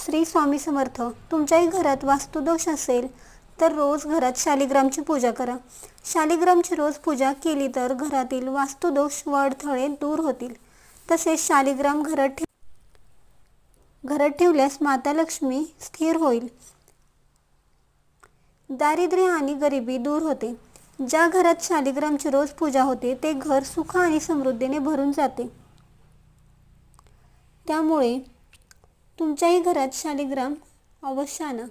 श्री स्वामी समर्थ. तुमच्याही घरात वास्तुदोष असेल तर रोज घरात शालिग्रामची पूजा करा. शालिग्रामची रोज पूजा केली तर घरातील वास्तुदोष व अडथळे दूर होतील. तसेच शालिग्राम घरात ठेवल्यास माता लक्ष्मी स्थिर होईल. दारिद्र्य आणि गरिबी दूर होते. ज्या घरात शालिग्रामची रोज पूजा होते ते घर सुख आणि समृद्धीने भरून जाते. त्यामुळे तुमच्याही घरात शालिग्राम अवश्य आणा.